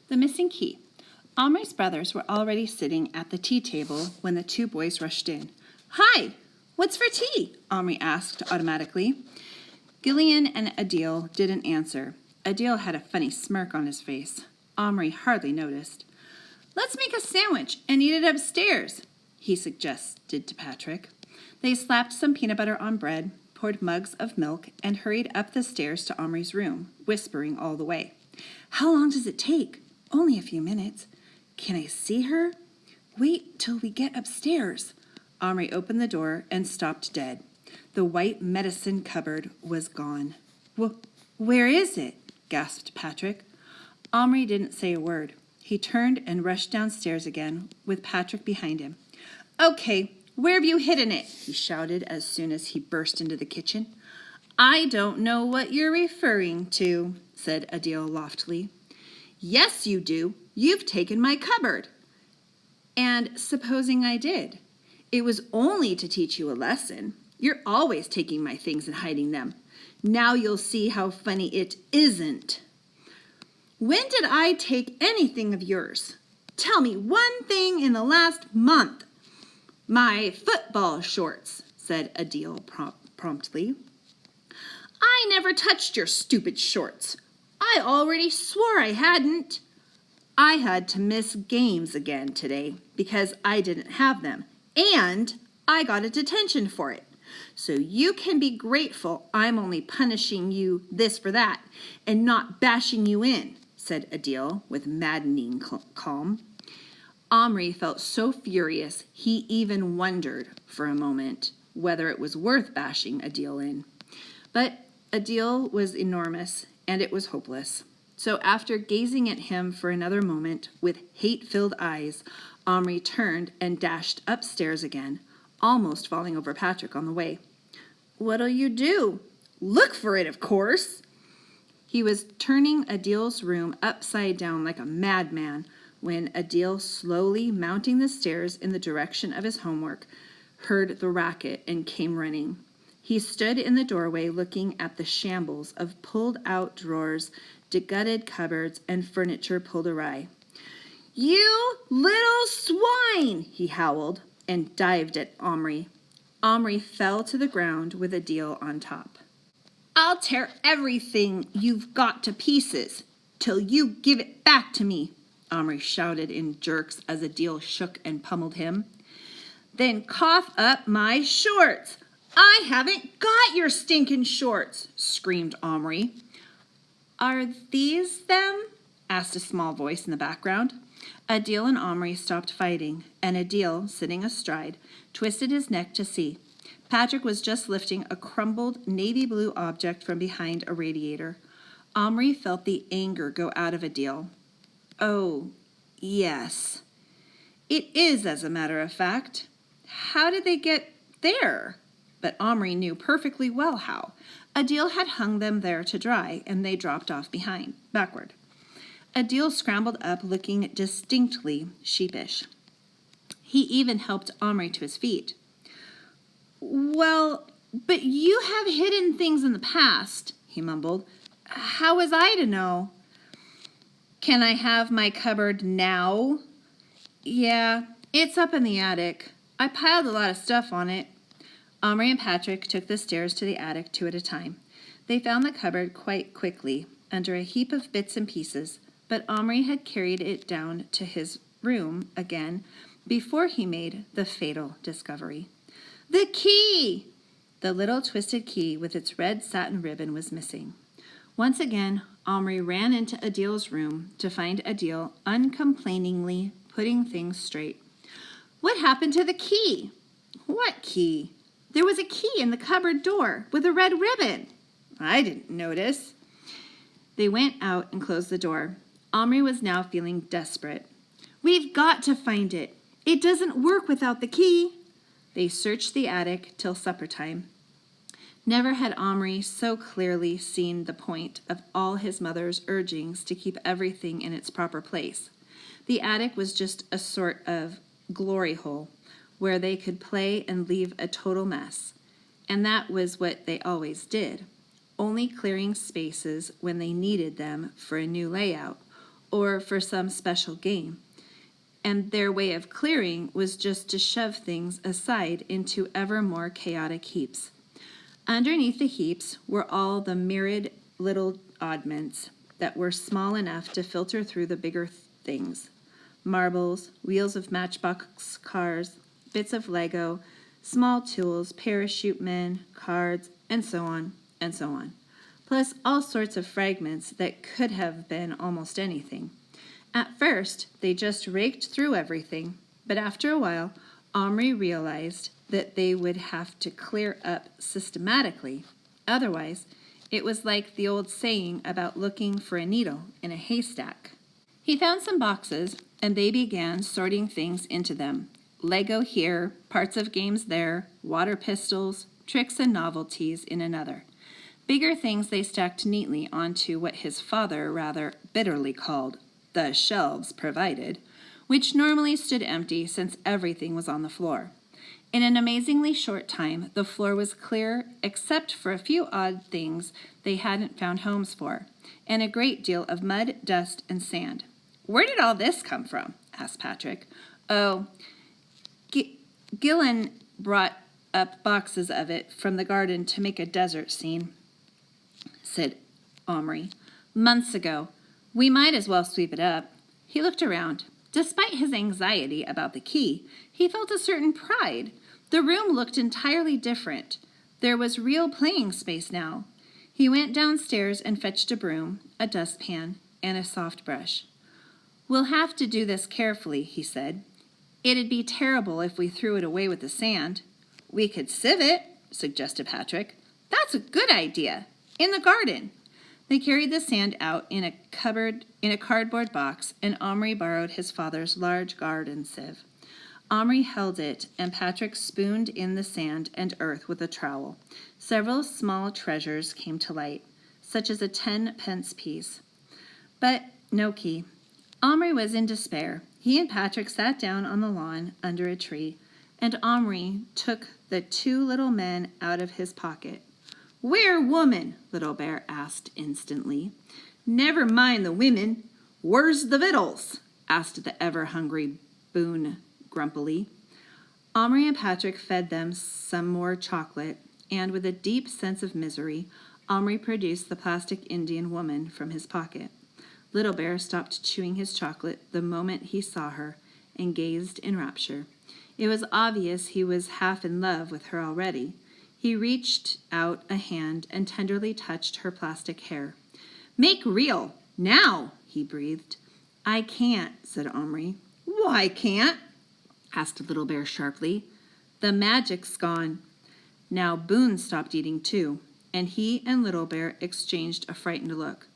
The missing key. Omri's brothers were already sitting at the tea table when the two boys rushed in. "Hi, what's for tea?" Omri asked automatically. Gillian and Adil didn't answer. Adil had a funny smirk on his face. Omri hardly noticed. "Let's make a sandwich and eat it upstairs," he suggested to Patrick. They slapped some peanut butter on bread, poured mugs of milk, and hurried up the stairs to Omri's room, whispering all the way. "How long does it take?" "Only a few minutes." "Can I see her?" "Wait till we get upstairs." Omri opened the door and stopped dead. The white medicine cupboard was gone. "Where is it?" gasped Patrick. Omri didn't say a word. He turned and rushed downstairs again, with Patrick behind him. "Okay, where have you hidden it?" he shouted as soon as he burst into the kitchen. "I don't know what you're referring to," said Adil loftily. "Yes, you do. You've taken my cupboard." "And supposing I did? It was only to teach you a lesson. You're always taking my things and hiding them. Now you'll see how funny it isn't." "When did I take anything of yours? Tell me one thing in the last month." "My football shorts," said Adil promptly. "I never touched your stupid shorts. I already swore I hadn't." "I had to miss games again today because I didn't have them, and I got a detention for it. So you can be grateful I'm only punishing you this for that and not bashing you in," said Adil with maddening calm. Omri felt so furious he even wondered for a moment whether it was worth bashing Adil in. But Adil was enormous, and it was hopeless. So after gazing at him for another moment with hate-filled eyes, Omri turned and dashed upstairs again, almost falling over Patrick on the way. "What'll you do?" "Look for it, of course." He was turning Adil's room upside down like a madman when Adil, slowly mounting the stairs in the direction of his homework, heard the racket and came running. He stood in the doorway looking at the shambles of pulled-out drawers, degutted cupboards, and furniture pulled awry. "You little swine!" he howled, and dived at Omri. Omri fell to the ground with Adil on top. "I'll tear everything you've got to pieces till you give it back to me," Omri shouted in jerks as Adil shook and pummeled him. "Then cough up my shorts." "I haven't got your stinking shorts," screamed Omri. "Are these them?" asked a small voice in the background. Adil and Omri stopped fighting, and Adil, sitting astride, twisted his neck to see. Patrick was just lifting a crumbled navy blue object from behind a radiator. Omri felt the anger go out of Adil. "Oh, yes. It is, as a matter of fact. How did they get there?" But Omri knew perfectly well how. Adil had hung them there to dry, and they dropped off backward. Adil scrambled up, looking distinctly sheepish. He even helped Omri to his feet. "Well, but you have hidden things in the past," he mumbled. "How was I to know?" "Can I have my cupboard now?" "Yeah, it's up in the attic. I piled a lot of stuff on it." Omri and Patrick took the stairs to the attic 2 at a time. They found the cupboard quite quickly, under a heap of bits and pieces, but Omri had carried it down to his room again before he made the fatal discovery. "The key!" The little twisted key with its red satin ribbon was missing. Once again, Omri ran into Adil's room to find Adil uncomplainingly putting things straight. "What happened to the key?" "What key?" "There was a key in the cupboard door with a red ribbon." "I didn't notice." They went out and closed the door. Omri was now feeling desperate. "We've got to find it. It doesn't work without the key." They searched the attic till supper time. Never had Omri so clearly seen the point of all his mother's urgings to keep everything in its proper place. The attic was just a sort of glory hole where they could play and leave a total mess. And that was what they always did, only clearing spaces when they needed them for a new layout, or for some special game, and their way of clearing was just to shove things aside into ever more chaotic heaps. Underneath the heaps were all the myriad little oddments that were small enough to filter through the bigger things. Marbles, wheels of matchbox cars, bits of Lego, small tools, parachute men, cards, and so on, and so on. Plus all sorts of fragments that could have been almost anything. At first, they just raked through everything, but after a while, Omri realized that they would have to clear up systematically. Otherwise, it was like the old saying about looking for a needle in a haystack. He found some boxes, and they began sorting things into them. Lego here, parts of games there, water pistols, tricks and novelties in another. Bigger things they stacked neatly onto what his father rather bitterly called the shelves provided, which normally stood empty since everything was on the floor. In an amazingly short time, the floor was clear except for a few odd things they hadn't found homes for, and a great deal of mud, dust, and sand. "Where did all this come from?" asked Patrick. "Oh, Gillen brought up boxes of it from the garden to make a desert scene," said Omri. "Months ago. We might as well sweep it up." He looked around. Despite his anxiety about the key, he felt a certain pride. The room looked entirely different. There was real playing space now. He went downstairs and fetched a broom, a dustpan, and a soft brush. "We'll have to do this carefully," he said. "It'd be terrible if we threw it away with the sand." "We could sieve it," suggested Patrick. "That's a good idea. In the garden." They carried the sand out in a cardboard box, and Omri borrowed his father's large garden sieve. Omri held it, and Patrick spooned in the sand and earth with a trowel. Several small treasures came to light, such as a 10-pence piece. But no key. Omri was in despair. He and Patrick sat down on the lawn under a tree, and Omri took the two little men out of his pocket. "Where woman?" Little Bear asked instantly. "Never mind the women. Where's the victuals?" asked the ever-hungry Boone grumpily. Omri and Patrick fed them some more chocolate, and with a deep sense of misery, Omri produced the plastic Indian woman from his pocket. Little Bear stopped chewing his chocolate the moment he saw her and gazed in rapture. It was obvious he was half in love with her already. He reached out a hand and tenderly touched her plastic hair. "Make real, now," he breathed. "I can't," said Omri. "Why can't?" asked Little Bear sharply. "The magic's gone." Now Boone stopped eating too, and he and Little Bear exchanged a frightened look.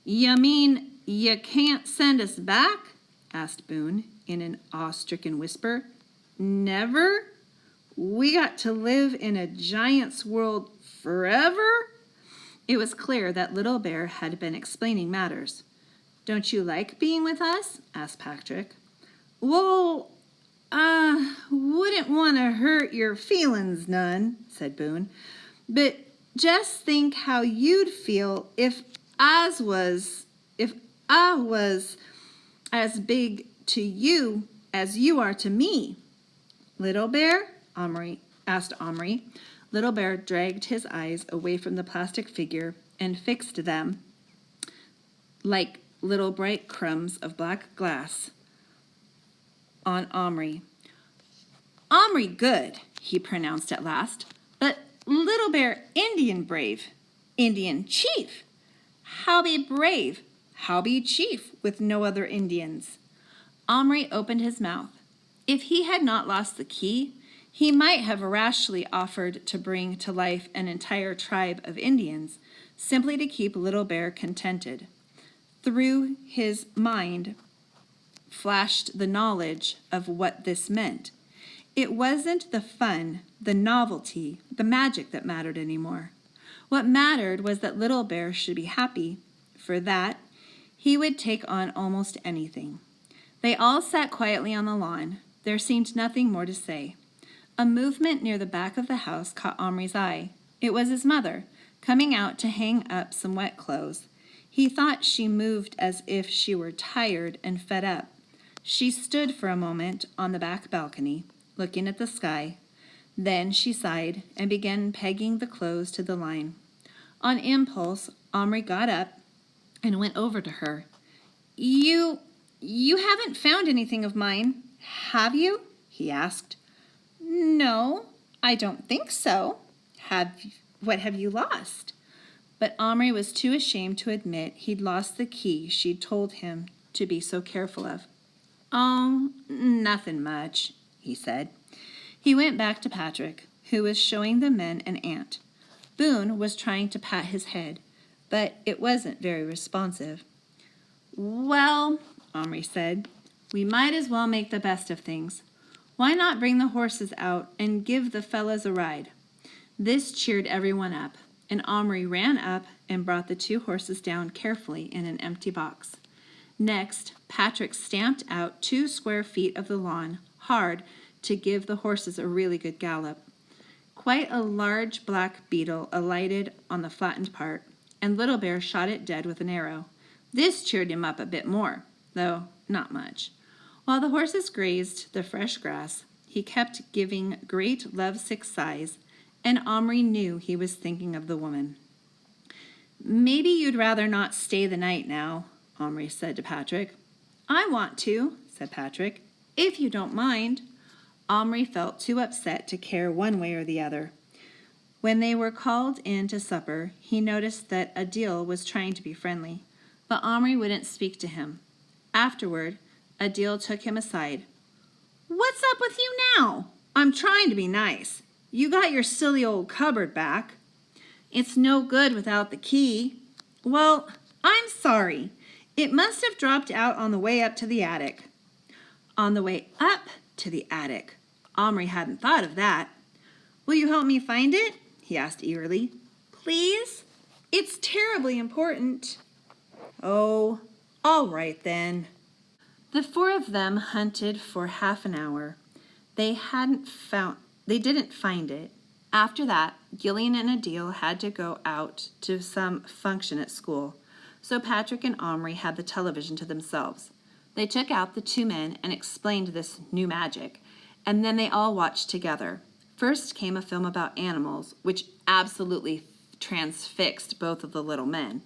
"You mean you can't send us back?" asked Boone in an awe-stricken whisper. "Never? We got to live in a giant's world forever?" It was clear that Little Bear had been explaining matters. "Don't you like being with us?" asked Patrick. "Well, wouldn't want to hurt your feelings none," said Boone. "But just think how you'd feel if I was as big to you as you are to me." "Little Bear?" asked Omri. Little Bear dragged his eyes away from the plastic figure and fixed them like little bright crumbs of black glass on Omri. "Omri good," he pronounced at last. "But Little Bear Indian brave. Indian chief. How be brave? How be chief with no other Indians?" Omri opened his mouth. If he had not lost the key, he might have rashly offered to bring to life an entire tribe of Indians, simply to keep Little Bear contented. Through his mind flashed the knowledge of what this meant. It wasn't the fun, the novelty, the magic that mattered anymore. What mattered was that Little Bear should be happy. For that, he would take on almost anything. They all sat quietly on the lawn. There seemed nothing more to say. A movement near the back of the house caught Omri's eye. It was his mother, coming out to hang up some wet clothes. He thought she moved as if she were tired and fed up. She stood for a moment on the back balcony, looking at the sky. Then she sighed and began pegging the clothes to the line. On impulse, Omri got up and went over to her. You haven't found anything of mine, have you? He asked. No, I don't think so. What have you lost? But Omri was too ashamed to admit he'd lost the key she'd told him to be so careful of. Oh, nothing much, he said. He went back to Patrick, who was showing the men an ant. Boone was trying to pat his head, but it wasn't very responsive. Well, Omri said, we might as well make the best of things. Why not bring the horses out and give the fellas a ride? This cheered everyone up, and Omri ran up and brought the 2 horses down carefully in an empty box. Next, Patrick stamped out 2 square feet of the lawn, hard, to give the horses a really good gallop. Quite a large black beetle alighted on the flattened part, and Little Bear shot it dead with an arrow. This cheered him up a bit more, though not much. While the horses grazed the fresh grass, he kept giving great lovesick sighs, and Omri knew he was thinking of the woman. Maybe you'd rather not stay the night now, Omri said to Patrick. I want to, said Patrick, if you don't mind. Omri felt too upset to care one way or the other. When they were called in to supper, he noticed that Adil was trying to be friendly, but Omri wouldn't speak to him. Afterward, Adil took him aside. What's up with you now? I'm trying to be nice. You got your silly old cupboard back. It's no good without the key. Well, I'm sorry. It must have dropped out on the way up to the attic. On the way up to the attic. Omri hadn't thought of that. Will you help me find it? He asked eagerly. Please? It's terribly important. Oh, all right then. The 4 of them hunted for half an hour. They didn't find it. After that, Gillian and Adil had to go out to some function at school, so Patrick and Omri had the television to themselves. They took out the 2 men and explained this new magic, and then they all watched together. First came a film about animals, which absolutely transfixed both of the little men.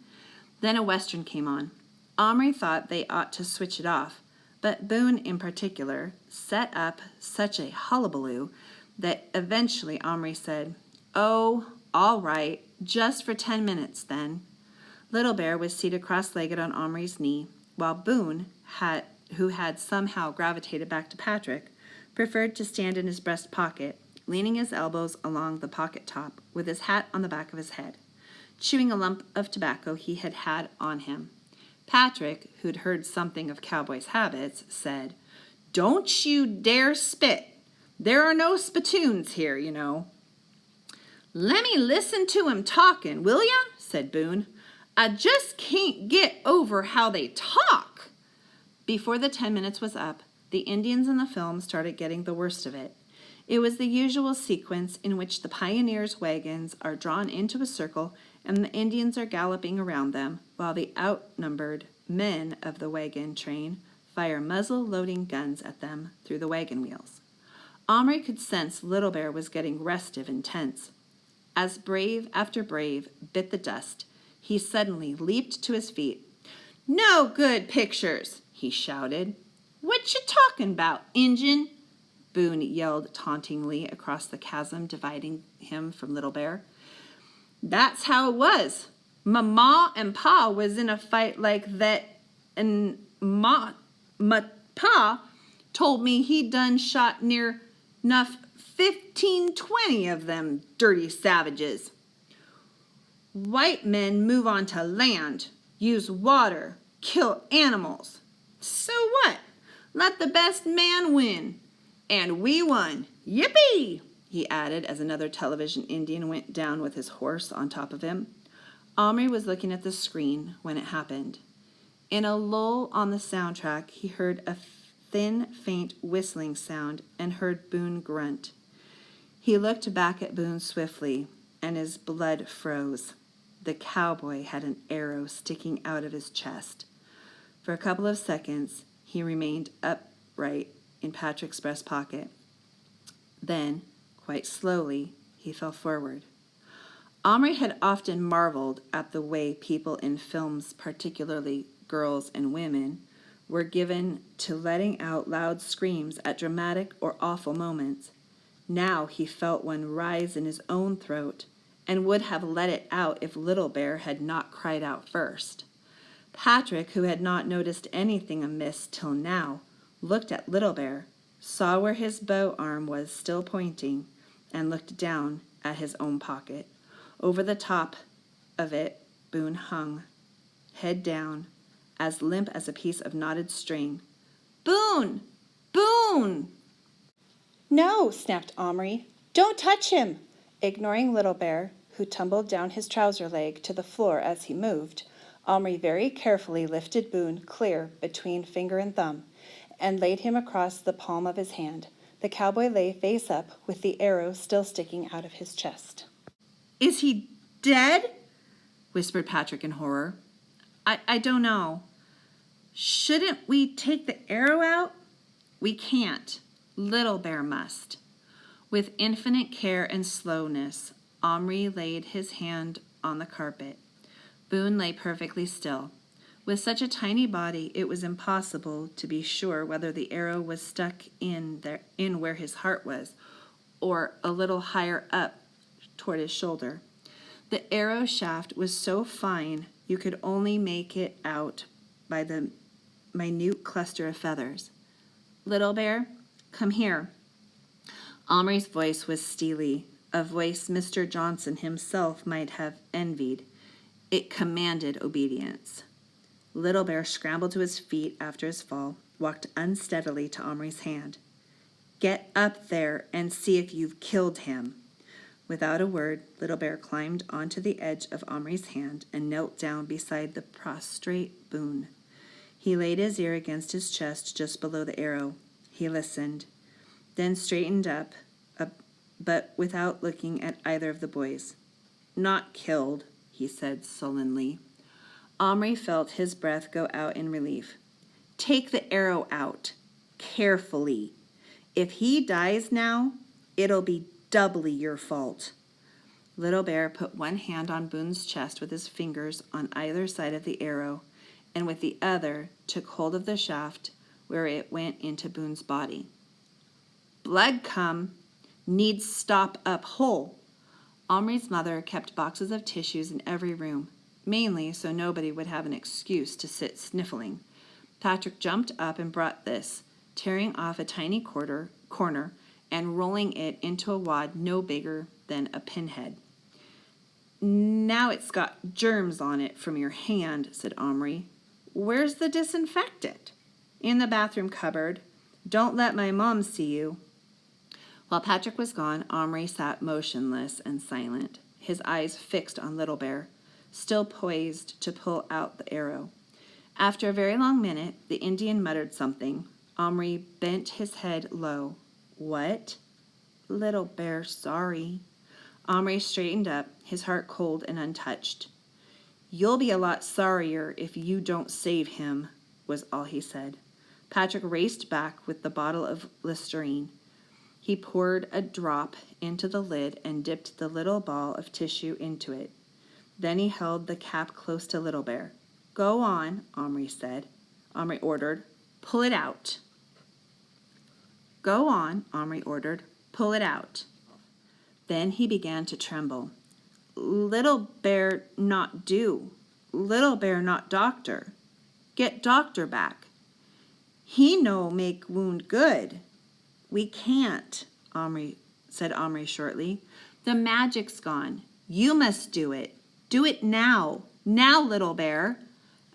Then a Western came on. Omri thought they ought to switch it off, but Boone in particular set up such a hullabaloo that eventually Omri said, Oh, all right, just for 10 minutes then. Little Bear was seated cross-legged on Omri's knee, while Boone, who had somehow gravitated back to Patrick, preferred to stand in his breast pocket, leaning his elbows along the pocket top, with his hat on the back of his head, chewing a lump of tobacco he had had on him. Patrick, who'd heard something of cowboys' habits, said, Don't you dare spit. There are no spittoons here, you know. Let me listen to him talking, will ya? Said Boone. I just can't get over how they talk. Before the 10 minutes was up, the Indians in the film started getting the worst of it. It was the usual sequence in which the pioneers' wagons are drawn into a circle and the Indians are galloping around them, while the outnumbered men of the wagon train fire muzzle-loading guns at them through the wagon wheels. Omri could sense Little Bear was getting restive and tense. As brave after brave bit the dust, he suddenly leaped to his feet. No good pictures, he shouted. What you talking about, Injun? Boone yelled tauntingly across the chasm dividing him from Little Bear. That's how it was. Ma and Pa was in a fight like that, and Ma Pa told me he done shot near enough 15-20 of them dirty savages. White men move on to land, use water, kill animals. So what? Let the best man win. And we won. Yippee! He added as another television Indian went down with his horse on top of him. Omri was looking at the screen when it happened. In a lull on the soundtrack, he heard a thin, faint whistling sound and heard Boone grunt. He looked back at Boone swiftly, and his blood froze. the cowboy had an arrow sticking out of his chest. For a couple of seconds, he remained upright in Patrick's breast pocket. Then, quite slowly, he fell forward. Omri had often marveled at the way people in films, particularly girls and women, were given to letting out loud screams at dramatic or awful moments. Now he felt one rise in his own throat and would have let it out if Little Bear had not cried out first. Patrick, who had not noticed anything amiss till now, looked at Little Bear, saw where his bow arm was still pointing, and looked down at his own pocket. Over the top of it, Boone hung, head down, as limp as a piece of knotted string. "Boone! Boone!" "No," snapped Omri. "Don't touch him!" Ignoring Little Bear, who tumbled down his trouser leg to the floor as he moved, Omri very carefully lifted Boone clear between finger and thumb and laid him across the palm of his hand. The cowboy lay face up with the arrow still sticking out of his chest. "Is he dead?" whispered Patrick in horror. I don't know. Shouldn't we take the arrow out?" "We can't. Little Bear must." With infinite care and slowness, Omri laid his hand on the carpet. Boone lay perfectly still. With such a tiny body, it was impossible to be sure whether the arrow was stuck in where his heart was, or a little higher up toward his shoulder. The arrow shaft was so fine you could only make it out by the minute cluster of feathers. "Little Bear, come here." Omri's voice was steely, a voice Mr. Johnson himself might have envied. It commanded obedience. Little Bear scrambled to his feet after his fall, walked unsteadily to Omri's hand. "Get up there and see if you've killed him." Without a word, Little Bear climbed onto the edge of Omri's hand and knelt down beside the prostrate Boone. He laid his ear against his chest just below the arrow. He listened, then straightened up, but without looking at either of the boys. "Not killed," he said sullenly. Omri felt his breath go out in relief. "Take the arrow out, carefully. If he dies now, it'll be doubly your fault." Little Bear put one hand on Boone's chest with his fingers on either side of the arrow, and with the other took hold of the shaft where it went into Boone's body. "Blood come. Needs stop up hole." Omri's mother kept boxes of tissues in every room, mainly so nobody would have an excuse to sit sniffling. Patrick jumped up and brought this, tearing off a tiny corner and rolling it into a wad no bigger than a pinhead. "Now it's got germs on it from your hand," said Omri. "Where's the disinfectant?" "In the bathroom cupboard. Don't let my mom see you." While Patrick was gone, Omri sat motionless and silent, his eyes fixed on Little Bear, still poised to pull out the arrow. After a very long minute, the Indian muttered something. Omri bent his head low. "What?" "Little Bear, sorry." Omri straightened up, his heart cold and untouched. "You'll be a lot sorrier if you don't save him," was all he said. Patrick raced back with the bottle of Listerine. He poured a drop into the lid and dipped the little ball of tissue into it. Then he held the cap close to Little Bear. "Go on," Omri ordered. "Pull it out." "Go on," Omri ordered. "Pull it out." Then he began to tremble. "Little Bear not do. Little Bear not doctor. Get doctor back. He no make wound good." "We can't," said Omri shortly. "The magic's gone. You must do it. Do it now. Now, Little Bear."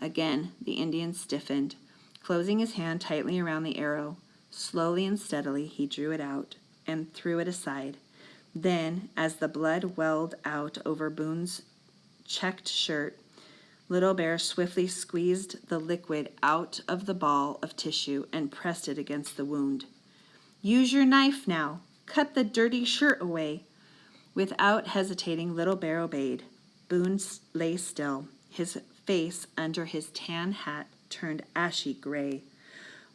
Again, the Indian stiffened, closing his hand tightly around the arrow. Slowly and steadily, he drew it out and threw it aside. Then, as the blood welled out over Boone's checked shirt, Little Bear swiftly squeezed the liquid out of the ball of tissue and pressed it against the wound. "Use your knife now. Cut the dirty shirt away." Without hesitating, Little Bear obeyed. Boone lay still, his face under his tan hat turned ashy gray.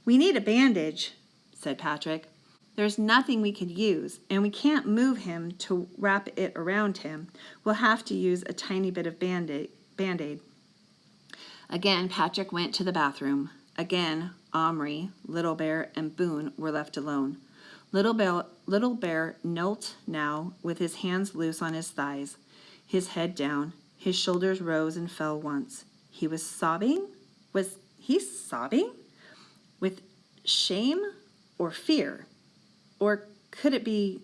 "We need a bandage," said Patrick. "There's nothing we could use, and we can't move him to wrap it around him. We'll have to use a tiny bit of Band-Aid." Again, Patrick went to the bathroom. Again, Omri, Little Bear, and Boone were left alone. Little Bear knelt now with his hands loose on his thighs, his head down. His shoulders rose and fell once. He was sobbing? Was he sobbing? With shame or fear? Or could it be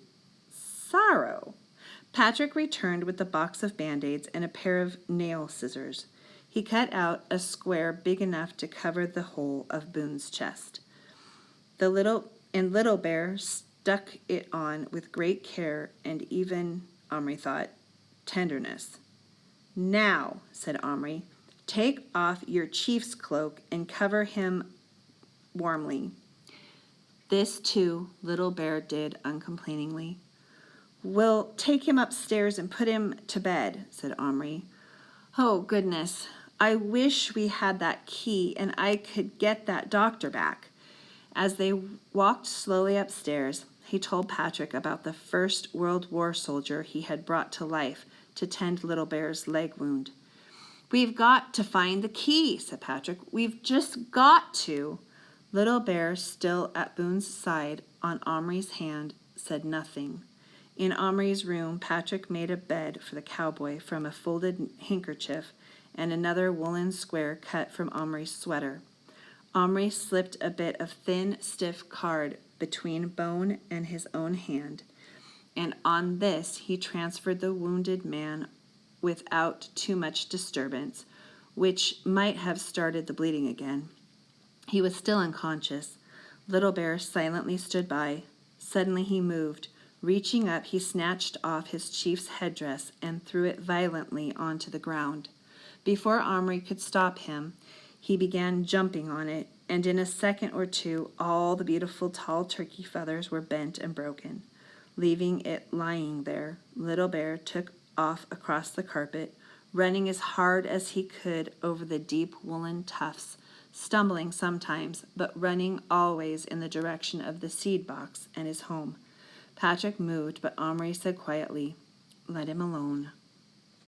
sorrow? Patrick returned with a box of Band-Aids and a pair of nail scissors. He cut out a square big enough to cover the whole of Boone's chest. Little Bear stuck it on with great care and even, Omri thought, tenderness. "Now," said Omri, "take off your chief's cloak and cover him warmly." This, too, Little Bear did uncomplainingly. "We'll take him upstairs and put him to bed," said Omri. "Oh, goodness, I wish we had that key and I could get that doctor back." As they walked slowly upstairs, he told Patrick about the First World War soldier he had brought to life to tend Little Bear's leg wound. "We've got to find the key," said Patrick. "We've just got to." Little Bear, still at Boone's side on Omri's hand, said nothing. In Omri's room, Patrick made a bed for the cowboy from a folded handkerchief and another woolen square cut from Omri's sweater. Omri slipped a bit of thin, stiff card between Boone and his own hand, and on this he transferred the wounded man without too much disturbance, which might have started the bleeding again. He was still unconscious. Little Bear silently stood by. Suddenly he moved. Reaching up, he snatched off his chief's headdress and threw it violently onto the ground. Before Omri could stop him, he began jumping on it, and in a second or two all the beautiful tall turkey feathers were bent and broken. Leaving it lying there, Little Bear took off across the carpet, running as hard as he could over the deep woolen tufts, stumbling sometimes, but running always in the direction of the seed box and his home. Patrick moved, but Omri said quietly, "Let him alone."